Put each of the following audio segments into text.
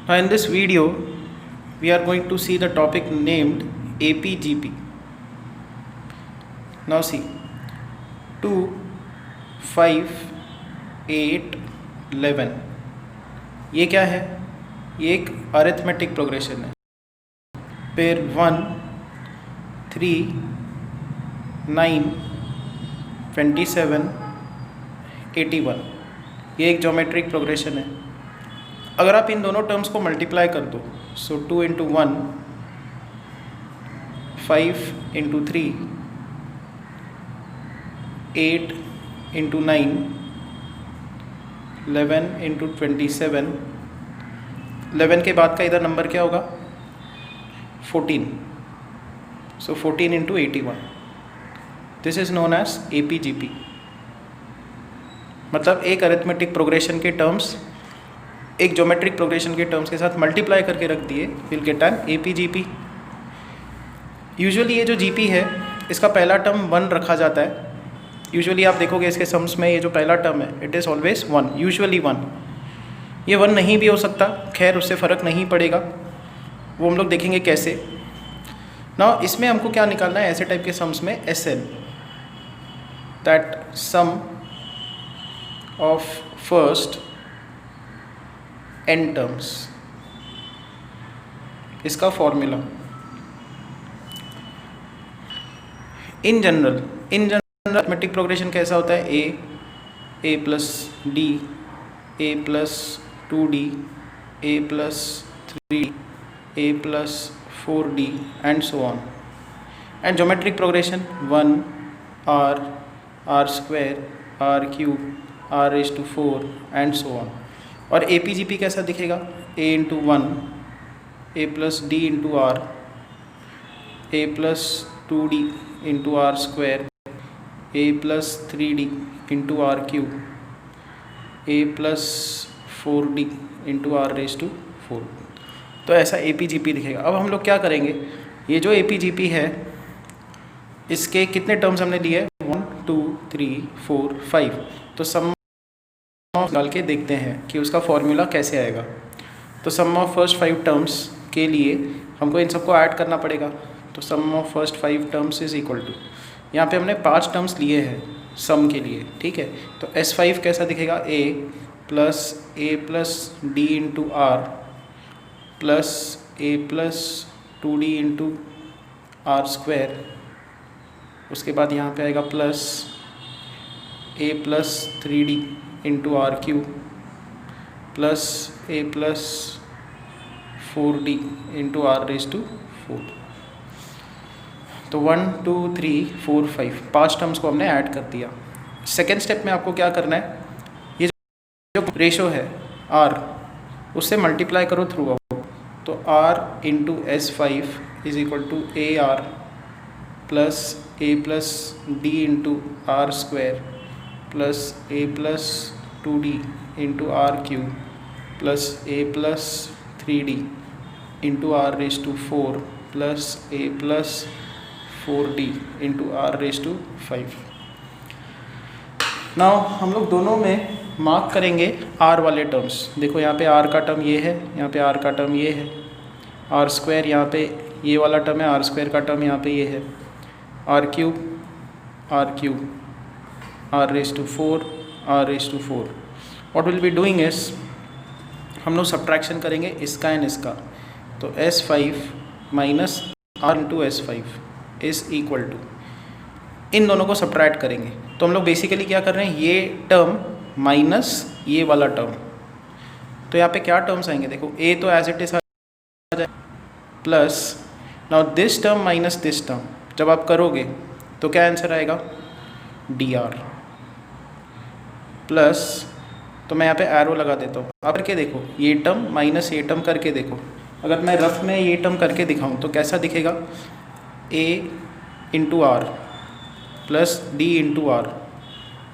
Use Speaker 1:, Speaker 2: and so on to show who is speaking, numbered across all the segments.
Speaker 1: Now in this video we are going to see the topic named APGP. Now see 2, 5, 8, 11 ये क्या है? ये एक अरिथमेटिक प्रोग्रेशन है। फिर 1, 3, 9, 27, 81 ये एक ज्योमेट्रिक प्रोग्रेशन है। अगर आप इन दोनों टर्म्स को मल्टीप्लाई कर दो, सो 2 इंटू 1, 5 इंटू 3, 8 इंटू 9, 11 इंटू 27, 11 के बाद का इधर नंबर क्या होगा? 14, so 14 into 81। This is known as APGP। मतलब एक अरिथमेटिक प्रोग्रेशन के टर्म्स एक ज्योमेट्रिक प्रोग्रेशन के टर्म्स के साथ मल्टीप्लाई करके रख दिए, will get an APGP। Usually ये जो GP है इसका पहला टर्म 1 रखा जाता है। यूजुअली आप देखोगे इसके सम्स में ये जो पहला टर्म है इट इज़ ऑलवेज 1, यूजुअली 1। ये 1 नहीं भी हो सकता, खैर उससे फ़र्क नहीं पड़ेगा, वो हम लोग देखेंगे कैसे। ना इसमें हमको क्या निकालना है? ऐसे टाइप के सम्स में SN, that sum of first n terms, इसका formula. In general arithmetic progression कैसा होता है? a plus d, a plus 2d, a plus 3d, a plus 4d and so on. And geometric progression 1 r, r square, r cube, r raise to 4 and so on. और APGP कैसा दिखेगा? a into 1, a plus d into r, a plus 2d into r square, a plus 3d into r cube, a plus 4d into r raise to 4। तो ऐसा APGP दिखेगा। अब हम लोग क्या करेंगे? ये जो APGP है इसके कितने टर्म्स हमने लिए? 1, 2, 3, 4, 5। तो सम डाल के देखते हैं कि उसका फॉर्मूला कैसे आएगा। तो सम ऑफ फर्स्ट 5 टर्म्स के लिए हमको इन सबको ऐड करना पड़ेगा। तो sum of first 5 terms is equal to, यहाँ पे हमने 5 टर्म्स लिए हैं सम के लिए, ठीक है। तो S5 कैसा दिखेगा? a plus d into r plus a plus 2d into r square. उसके बाद यहाँ पे आएगा plus a plus 3d into R cube plus a plus 4d into R raise to 4। तो 1, 2, 3, 4, 5 टर्म्स को हमने ऐड कर दिया। सेकेंड स्टेप में आपको क्या करना है? ये जो रेशो है r, उससे मल्टीप्लाई करो थ्रू आउट। तो r into S5 is equal to AR plus a plus d into R square plus a plus 2d into R cube plus a plus 3d into R raise to 4 plus a plus 4d into R raise to 5। Now हम लोग दोनों में mark करेंगे r वाले terms. देखो यहाँ पे r का टर्म ये है, यहाँ पे r का टर्म ये है, r स्क्वायर यहाँ पे ये वाला टर्म है, r स्क्वायर का टर्म यहाँ पे ये है, r cube, r raise to 4, r raise to 4। What will be doing is हम लोग सब्ट्रैक्शन करेंगे इसका एंड इसका। तो S5 minus r into S5 is equal to, इन दोनों को सब्ट्रैक्ट करेंगे। तो हम लोग बेसिकली क्या कर रहे हैं? ये टर्म माइनस ये वाला टर्म। तो यहाँ पे क्या टर्म्स आएंगे? देखो a तो एज इट इज आ जाए plus, now this term minus this term जब आप करोगे तो क्या आंसर आएगा? dr प्लस, तो मैं यहाँ पे एरो लगा देता हूँ। आप करके देखो, ये टर्म माइनस ये टर्म करके देखो। अगर मैं रफ में ये टर्म करके दिखाऊँ तो कैसा दिखेगा? a into R plus d into R,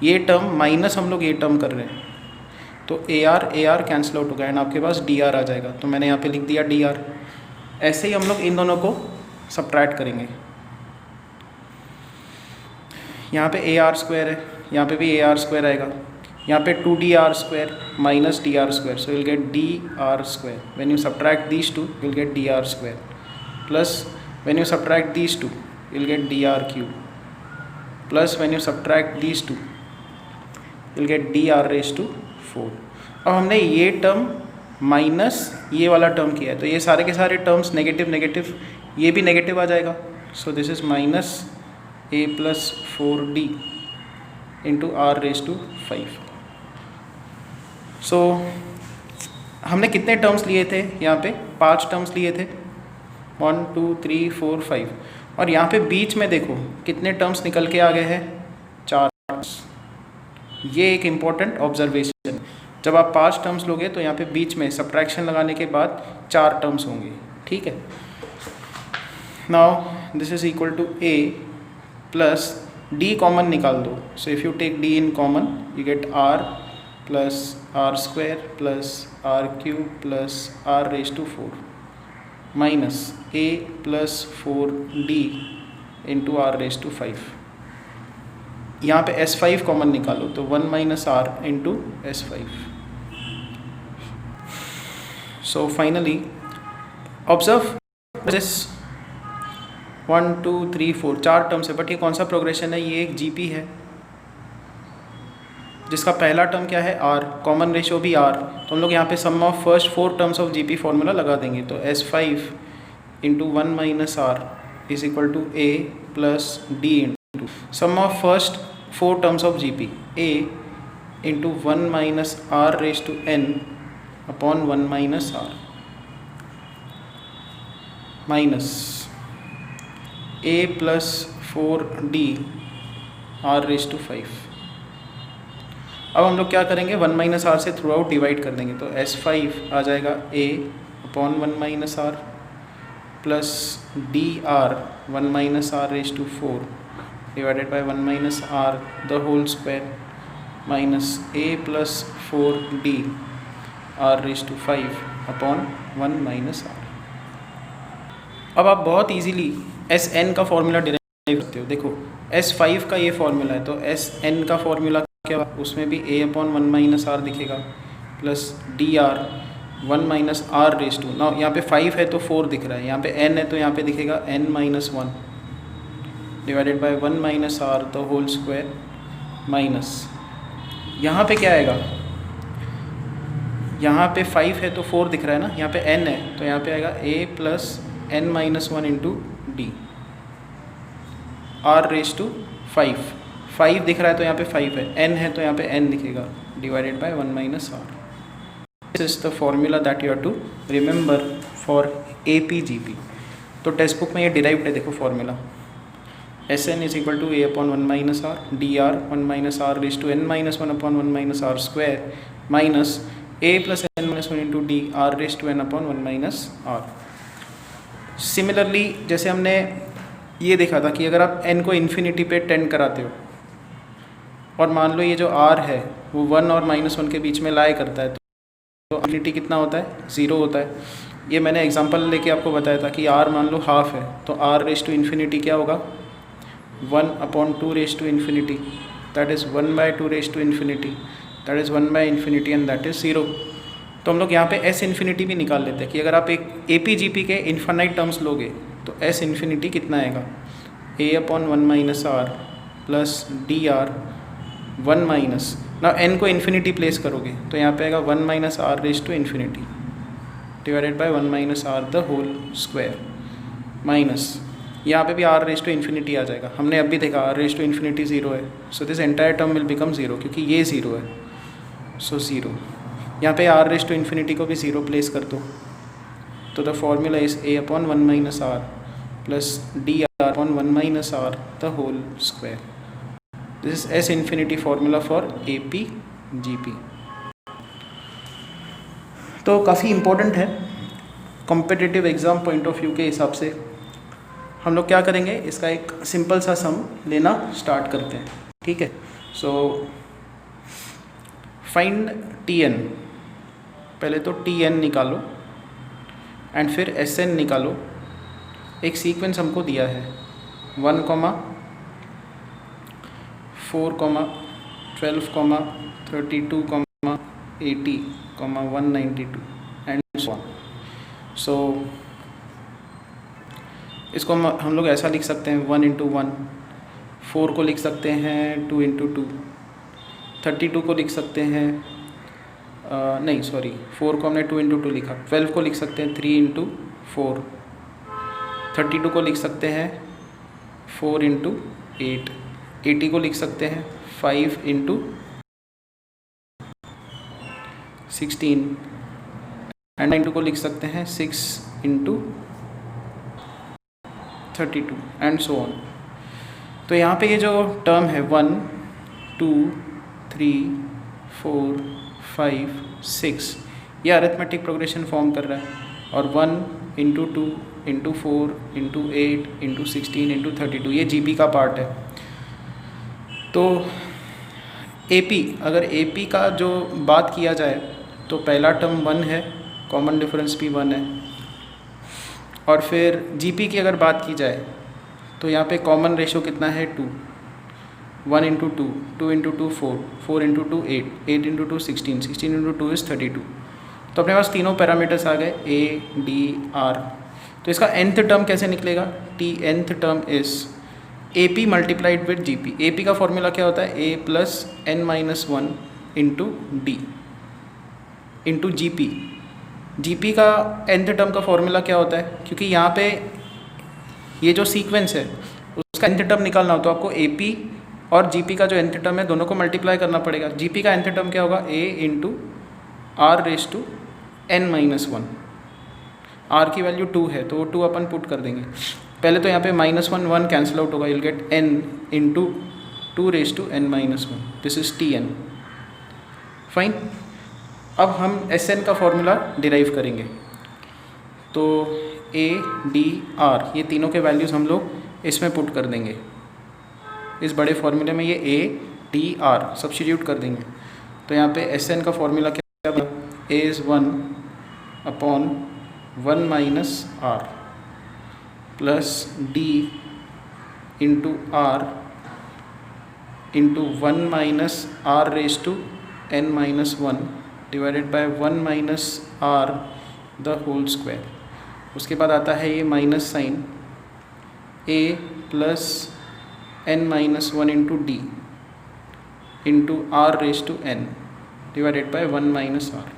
Speaker 1: ये टर्म माइनस हम लोग ये टर्म कर रहे हैं, तो AR कैंसिल आउट होगा एंड आपके पास dr आ जाएगा। तो मैंने यहाँ पे लिख दिया dr। ऐसे ही हम लोग इन दोनों को सब्ट्रैक्ट करेंगे। यहाँ पे AR स्क्वायर है, यहाँ पे भी AR स्क्वायर आएगा। यहाँ पे 2dr² minus dr², so you'll get dr². When you subtract these two, you'll get dr². Plus when you subtract these two, you'll get dr³. Plus when you subtract these two, you'll get dr⁴. अब हमने ये term minus ये वाला term किया है, तो ये सारे के सारे टर्म्स नेगेटिव नेगेटिव, ये भी नेगेटिव आ जाएगा. So this is minus a+4d into r⁵. सो हमने कितने टर्म्स लिए थे यहाँ पे? 5 टर्म्स लिए थे. 1 2 3 4 5. और यहाँ पे बीच में देखो कितने टर्म्स निकल के आ गए हैं? 4 टर्म्स. ये एक इम्पॉर्टेंट ऑब्जर्वेशन. जब आप 5 टर्म्स लोगे तो यहाँ पे बीच में सब्ट्रैक्शन लगाने के बाद 4 टर्म्स होंगे. ठीक है. Now this is equal to a plus d common निकाल दो. So if you take d in common you get r plus r² plus r³ plus r⁴ minus a+4d into r⁵. यहाँ पे s5 कॉमन निकालो तो 1 minus r into s5. So finally observe this 1 2 3 4 4 terms है. But ये कौन सा progression है? ये एक जीपी है जिसका पहला टर्म क्या है? r. कॉमन रेशियो भी r. तो हम लोग यहाँ पे sum of first 4 terms of GP formula लगा देंगे. तो s5 इंटू 1 minus r is equal to a plus d into sum of first 4 terms of GP a into 1 minus r⁴n upon 1 minus r minus a+4d r⁵. अब हम लोग क्या करेंगे? 1 minus r से थ्रू आउट डिवाइड कर देंगे. तो s5 आ जाएगा a upon 1 minus r plus dr 1 minus r⁴ divided by 1 minus r the whole square minus a+4d r⁵ upon 1 minus r. अब आप बहुत इजीली Sn का फॉर्मूला डिराइव करते हो. देखो S5 का ये फॉर्मूला है तो Sn का फॉर्मूला क्या? उसमें भी a अपॉन 1 माइनस r दिखेगा प्लस dr 1 माइनस r⁴. ना यहाँ पे 5 है तो 4 दिख रहा है. यहाँ पे n है तो यहाँ पे दिखेगा n-1 divided by 1 minus r the whole square minus यहाँ पे क्या आएगा? यहाँ पे 5 है तो 4 दिख रहा है ना. यहाँ पे n है तो यहाँ पे आएगा a plus n-1 into d r⁵. 5 दिख रहा है तो यहाँ पे 5 है. n है तो यहाँ पे n दिखेगा divided by 1 minus r. This is the formula that you have to remember for AP-GP. तो टेक्स्ट बुक में ये डिराइव्ड है. देखो formula Sn is equal to a upon 1 minus r dr 1 minus r⁴n-1 upon 1 minus r² minus a plus n-1 into d r⁴n upon 1 minus r. Similarly जैसे हमने ये देखा था कि अगर आप n को इन्फिनिटी पे टेंड कराते हो और मान लो ये जो r है वो 1 और -1 के बीच में लाई करता है तो इन्फिनिटी कितना होता है? 0 होता है. ये मैंने एग्जांपल लेके आपको बताया था कि r मान लो हाफ है तो r⁴ क्या होगा? 1 upon 2⁻∞, that is 1/2⁻∞, that is 1/∞ and that is 0. तो हम लोग यहाँ पे S∞ भी निकाल लेते हैं कि अगर आप एक AP-GP के इन्फानाइट टर्म्स लोगे तो S∞ कितना आएगा? a upon 1 minus r plus dr 1 minus ना n को इन्फिनिटी प्लेस करोगे तो यहाँ पे आएगा 1 minus r⁻∞ divided by 1 minus r the whole square minus यहाँ पे भी r⁻∞ आ जाएगा. हमने अभी देखा r⁻∞ 0 है. So this entire term will become 0 क्योंकि ये 0 है. सो 0 यहाँ पे r⁻∞ को भी 0 प्लेस कर दो तो the formula is a upon 1 minus r plus dr upon 1 minus r the whole square. This is S∞ formula for AP-GP. तो काफ़ी इम्पोर्टेंट है competitive exam point of view के हिसाब से. हम लोग क्या करेंगे? इसका एक सिंपल सा सम लेना स्टार्ट करते हैं. ठीक है. So find Tn. पहले तो Tn निकालो एंड फिर Sn निकालो. एक सीक्वेंस हमको दिया है 1, 4, 12, 32, 80, 192 एंड सो ऑन। सो इसको हम लोग ऐसा लिख सकते हैं 1 इंटू 1, 4 को लिख सकते हैं 2 इंटू 2, 32 को लिख सकते हैं नहीं सॉरी 4 को हमने 2 इंटू 2 लिखा, 12 को लिख सकते हैं 3 इंटू 4, 32 को लिख सकते हैं 4 इंटू 8, 80 को लिख सकते हैं 5 इंटू 16 एंड 92 को लिख सकते हैं 6 इंटू 32 एंड सो ऑन। तो यहाँ पे ये जो टर्म है 1, 2, 3, 4, 5, 6 ये अरिथमेटिक प्रोग्रेशन फॉर्म कर रहा है, और 1 into 2 into 4 into 8 into 16 into 32 ये जीपी का पार्ट है। तो एपी, अगर एपी का जो बात किया जाए तो पहला टर्म 1 है, कॉमन डिफरेंस भी 1 है, और फिर जीपी की अगर बात की जाए तो यहाँ पे कॉमन रेशो कितना है 2, 1 into 2, 2 into 2 4, 4 into 2 8, 8 into 2 16, 16 into 2 is 32। तो अपने पास तीनों पैरामीटर्स आ गए ए डी आर। तो इसका nth टर्म कैसे निकलेगा, T nth term is A P multiplied with G P. A P का फॉर्मूला क्या होता है, A plus N minus 1 into D into G P. G P का nth टर्म का फॉर्मूला क्या होता है, क्योंकि यहाँ पे ये जो सीक्वेंस है उसका nth टर्म निकालना हो तो आपको ए पी और जी पी का जो nth टर्म है दोनों को मल्टीप्लाई करना पड़ेगा। जी पी का nth टर्म क्या होगा, A into R raise to N minus 1। R की वैल्यू 2 है तो वो 2 अपन पुट कर देंगे। पहले तो यहाँ पे -1 1 कैंसिल आउट होगा, you'll get n into 2 raise to n minus 1, this is T N. Fine. अब हम एस एन का फॉर्मूला डिराइव करेंगे। तो ए डी आर ये तीनों के वैल्यूज़ हम लोग इसमें पुट कर देंगे, इस बड़े फॉर्मूले में ये ए डी आर सब्स्टिट्यूट कर देंगे। तो यहाँ पे एस एन का फॉर्मूला क्या बना, A is 1 upon 1 minus R plus D into R into 1 minus R raise to N minus 1 divided by 1 minus R the whole square. उसके बाद आता है ये minus sign, A plus N minus 1 into D into R raise to N divided by 1 minus R.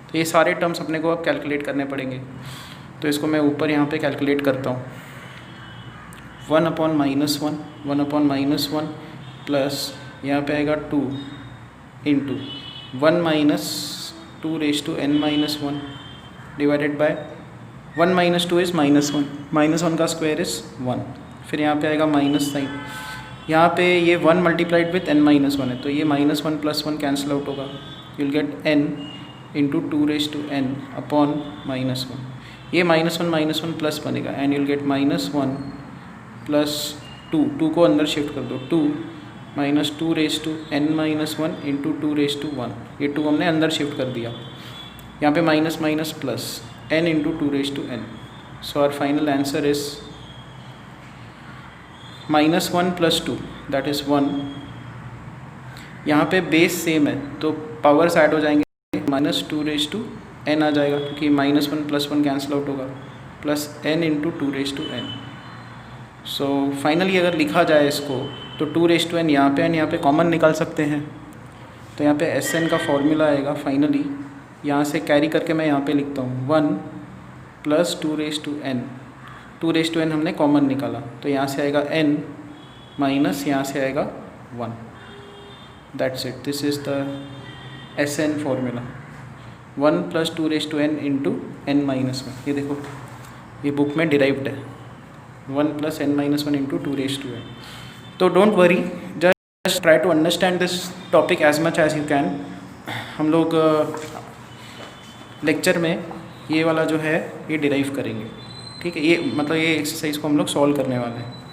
Speaker 1: तो ये सारे terms अपने को अब कैलकुलेट करने पड़ेंगे। तो इसको मैं ऊपर यहाँ पे कैलकुलेट करता हूँ। 1 upon minus 1, 1 upon minus 1 plus यहाँ पे आएगा 2 into 1 minus 2 raise to N minus 1 divided by 1 minus 2 is minus 1, minus 1 का स्क्वायर इज़ 1। फिर यहाँ पे आएगा माइनस साइन, यहाँ पे ये 1 मल्टीप्लाइड विथ n माइनस 1 है तो ये -1 प्लस 1 कैंसिल आउट होगा, you'll get n into 2 raise to n upon minus 1। ये -1 प्लस बनेगा एंड यूल गेट -1 प्लस 2 को अंदर शिफ्ट कर दो, 2 minus 2 raise to n minus 1 into 2 raise to 1। ये 2 हमने अंदर शिफ्ट कर दिया। यहाँ पे minus minus plus n into 2 raise to n। So our final answer is -1 plus 2 that is 1। यहाँ पे बेस सेम है तो पावर्स ऐड हो जाएंगे, -2 रेस टू n आ जाएगा क्योंकि -1 प्लस 1 कैंसिल आउट होगा, plus n into 2 raise to n। So finally अगर लिखा जाए इसको तो 2 रेस टू n यहाँ पे n यहाँ पे कॉमन निकाल सकते हैं। तो यहाँ पे एस एन का फॉर्मूला आएगा फाइनली, यहाँ से कैरी करके मैं यहाँ पे लिखता हूँ 1 plus 2 raise to n। 2 raise to n हमने कॉमन निकाला तो यहाँ से आएगा n माइनस यहाँ से आएगा 1। That's it, this is the S N formula, 1 plus 2 raise to n into n minus 1। ये देखो ये बुक में डिराइव्ड है, 1 plus n minus 1 into 2 raise to n। तो don't worry, just try to understand this topic as much as you can. हम लोग lecture में ये वाला जो है ये डिराइव करेंगे, ठीक है। ये मतलब ये एक्सरसाइज को हम लोग सॉल्व करने वाले हैं।